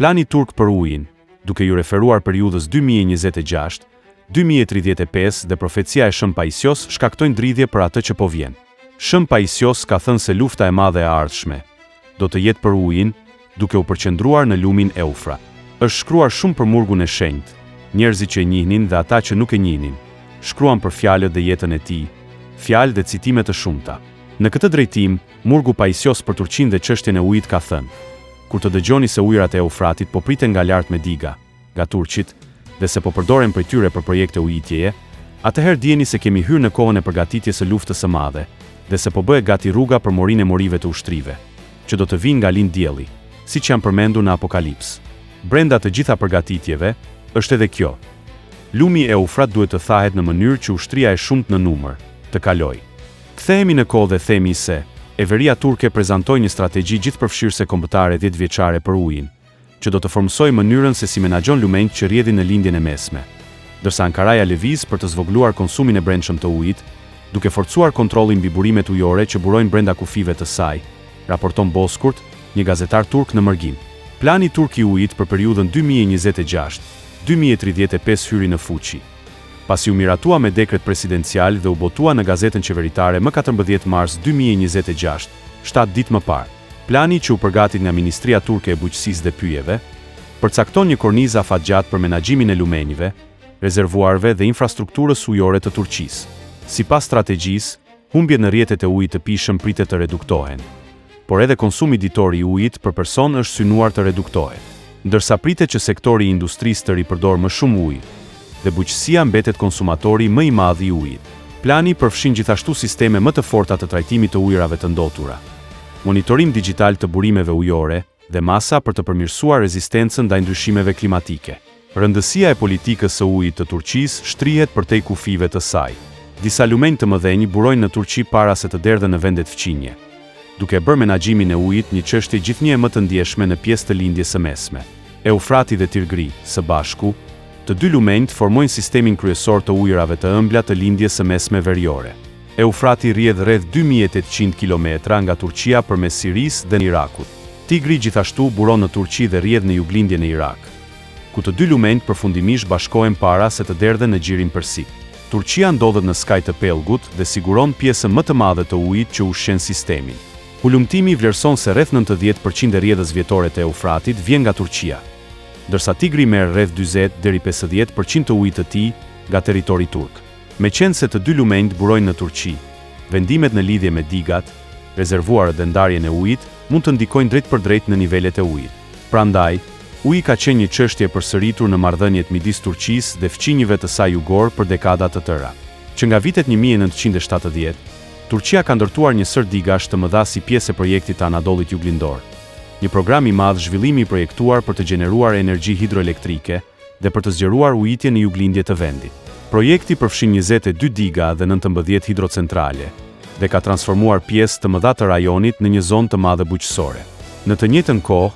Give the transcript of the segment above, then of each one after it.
Plani turk për ujin, duke ju referuar periudhës 2026-2035 dhe profecia e Shën Pajisios shkaktojnë dridhje për atë që po vjen. Shën Pajisios ka thënë se lufta e madhe e ardhshme do të jetë për ujin, duke u përqendruar në lumin Eufrat. Është shkruar shumë për murgun e shenjtë. Njerëzit që e njihnin dhe ata që nuk e njihnin shkruan për fjalët dhe jetën e tij, fjalë dhe citime të shumta. Në këtë drejtim, murgu Pajisios për Turqinë dhe çështjen e ujit ka thënë: kur të dëgjoni se ujërat e Eufratit po priten nga lart me diga, nga turqit, dhe se po përdoren prej tyre për projekte ujitjeje, atëherë dijeni se kemi hyrë në kohën e përgatitjes së luftës së madhe, dhe se po bëhet gati rruga për morinë e morive të ushtrive, që do të vinë nga lind dielli, siç janë përmendur në Apokalips. Brenda të gjitha përgatitjeve është edhe kjo. Lumi e Eufrat duhet të thahet në mënyrë që ushtria e shumtë në numër të kalojë. Kthehemi në kohë dhe themi se Everia turke prezantoi një strategji gjithëpërfshirëse kombëtare 10 vjeçare për ujin, që do të formsojë mënyrën se si menaxhon lumenjtë që rrjedhin në lindjen e mesme, ndërsa Ankaraja lëviz për të zvogëluar konsumin e brendshëm të ujit, duke forcuar kontrollin mbi burimet ujore që burojnë brenda kufive të saj, raporton Bozkurt, një gazetar turk në Mërgim. Plani turk i ujit për periudhën 2026-2035 hyri në fuqi, pasi u miratua me dekret presidencial dhe u botua në gazetën qeveritare më 14 mars 2026, 7 ditë më parë. Plani që u përgatit nga Ministria Turke e Bujqësisë dhe Pyjeve, përcakton një kornizë afatgjatë për menaxhimin e lumenjve, rezervuarve dhe infrastrukturës ujore të Turqisë. Sipas strategjisë, humbjet në rrjetet e ujit të pishëm pritet të reduktohen, por edhe konsumi ditor i ujit për person është synuar të reduktohet, ndërsa pritet që sektori i industrisë të ripërdor më shumë ujë dhe bujqësia mbetet konsumatori më i madh i ujit. Plani përfshin gjithashtu sisteme më të forta të trajtimit të ujërave të ndotura, monitorim digital të burimeve ujore dhe masa për të përmirësuar rezistencën ndaj ndryshimeve klimatike. Rëndësia e politikës së ujit të Turqisë shtrihet përtej kufive të saj. Disa lumenj të mëdhenj burojnë në Turqi para se të derdhen në vendet fqinje, duke bërë menaxhimin e ujit një çështje gjithnjë më të ndjeshme në pjesë të lindjes së mesme. Eufrati dhe Tirgri, së bashku, të dy lumenjt formojnë sistemin kryesor të ujërave të ëmbla të lindjes së mesme veriore. Eufrati rrjedh rreth 2800 kilometra nga Turqia përmes Sirisë dhe Irakut. Tigri gjithashtu buron në Turqi dhe rrjedh në juglindjen e Irak, ku të dy lumenjt përfundimisht bashkohen para se të derdhen në gjirin persik. Turqia ndodhet në skaj të Pellgut dhe siguron pjesën më të madhe të ujit që ushqen sistemin. Hulumtimi vlerëson se rreth 90% e rrjedhës vjetore të Eufratit vjen nga Turqia, ndërsa Tigri merr rreth 40 deri 50% të ujit të tij nga territori turk. Meqense se të dy lumenjt burojnë në Turqi, vendimet në lidhje me digat, rezervuarët dhe ndarjen e ujit mund të ndikojnë drejt për drejt në nivelet e ujit. Prandaj, uji ka qenë një çështje e përsëritur në marrëdhëniet midis Turqisë dhe fqinjve të saj jugor për dekada të tëra. Që nga vitet 1970, Turqia ka ndërtuar një sër digash të mëdha si pjesë e projektit të Anadollit Juglindor, një program i madh zhvillimi i projektuar për të gjeneruar energji hidroelektrike dhe për të zgjeruar ujitje në juglindje të vendit. Projekti përfshin 22 diga dhe 19 hidrocentrale dhe ka transformuar pjesë të mëdha të rajonit në një zonë të madhe bujqësore. Në të njëjtën kohë,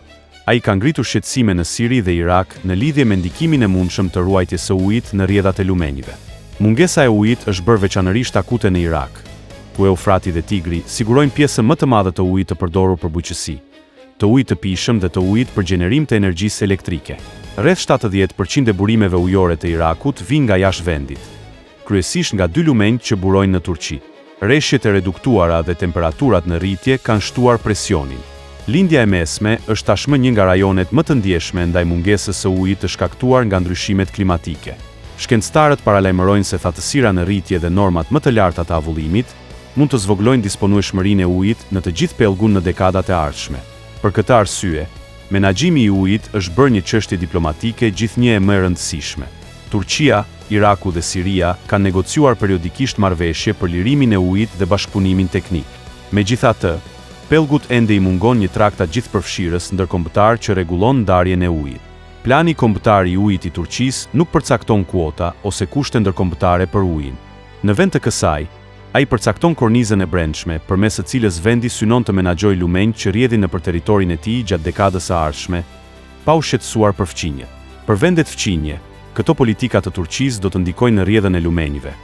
ai ka ngritur shqetësime në Siri dhe Irak në lidhje me ndikimin e mundshëm të ruajtjes së ujit në rrjedhat e lumenjve. Mungesa e ujit është bërë veçanërisht akute në Irak, ku Eufrati dhe Tigri sigurojnë pjesën më të madhe të ujit të përdorur për bujqësi, të ujit të pishëm dhe të ujit për gjenerim të energjisë elektrike. Rreth 70% e burimeve ujore të Irakut vijnë nga jashtë vendit, kryesisht nga dy lumenjt që burojnë në Turqi. Rreshjet e reduktuara dhe temperaturat në rritje kanë shtuar presionin. Lindja e mesme është tashmë një nga rajonet më të ndjeshme ndaj mungesës së ujit të shkaktuar nga ndryshimet klimatike. Shkencëtarët paralajmërojnë se thatësira në rritje dhe normat më të larta të avullimit mund të zvogëlojnë disponueshmërinë e ujit në të gjithë pellgun në dekadat e ardhshme. Për këtë arsye, menaxhimi i ujit është bërë një çështje diplomatike gjithnjë e më e rëndësishme. Turqia, Iraku dhe Siria kanë negociuar periodikisht marrëveshje për lirimin e ujit dhe bashkëpunimin teknik. Megjithatë, pellgut ende i mungon një traktat gjithëpërfshirës ndërkombëtar që rregullon ndarjen e ujit. Plani kombëtar i ujit i Turqisë nuk përcakton kuota ose kushte ndërkombëtare për ujin. Në vend të kësaj, ai përcakton kornizën e brendshme përmes së cilës vendi synon të menaxhojë lumenjtë që rrjedhin nëpër territorin e tij gjatë dekadës së ardhshme, pa u shqetësuar për fqinjet. Për vendet fqinje, këto politika të Turqisë do të ndikojnë në rrjedhën e lumenjve,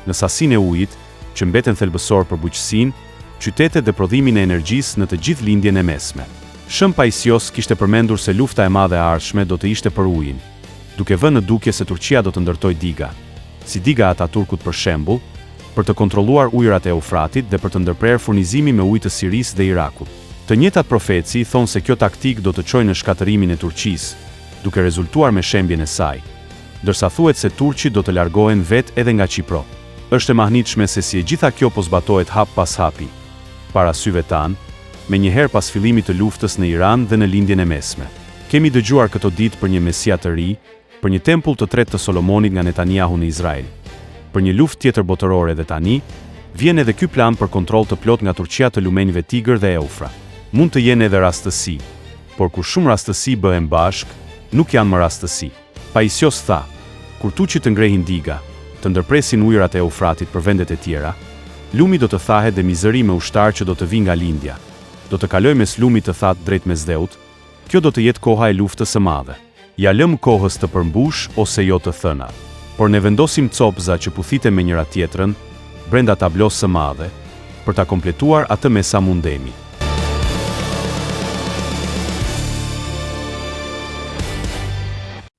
në sasinë e ujit, që mbeten thelbësor për bujqësinë, qytetet dhe prodhimin e energjisë në të gjithë lindjen e mesme. Shëm Paisios kishte përmendur se lufta e madhe e ardhshme do të ishte për ujin, duke vënë në dukje se Turqia do të ndërtojë diga, si diga e Ataturkut për shembull, për të kontrolluar ujërat e Eufratit dhe për të ndërprerë furnizimin me ujë të Sirisë dhe Irakut. Të njëjtat profeci thonë se kjo taktik do të çojë në shkatërimin e Turqisë, duke rezultuar me shembjen e saj, ndërsa thuhet se turqit do të largohen vetë edhe nga Qipro. Është e mahnitshme se si e gjitha kjo po zbatohet hap pas hapi, para syve tanë, menjëherë pas fillimit të luftës në Iran dhe në lindjen e mesme. Kemi dëgjuar këto ditë për një mesia të ri, për një tempull të tretë të Solomonit nga Netanyahu në Izrael. Për një luftë tjetër botërore dhe tani, vjen edhe ky plan për kontroll të plot nga Turqia të lumenjve Tigër dhe Eufra. Mund të jenë edhe rastësi, por kur shumë rastësi bëhen bashk, nuk janë më rastësi. Paisios tha, kur turqit të ngrehin diga, të ndërpresin ujërat e Eufratit për vendet e tjera, lumi do të thahet dhe mizëri me ushtar që do të vinë nga lindja. Do të kaloj mes lumit të thatë drejt mesdheut, kjo do të jetë koha e luftës së madhe. Ja lëm kohës të përmbush ose jo të thëna, por ne vendosim copza që puthiten me njëra tjetrën, brenda tablosë së madhe, për ta kompletuar atë me sa mundemi.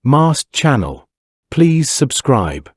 Mast Channel. Please subscribe.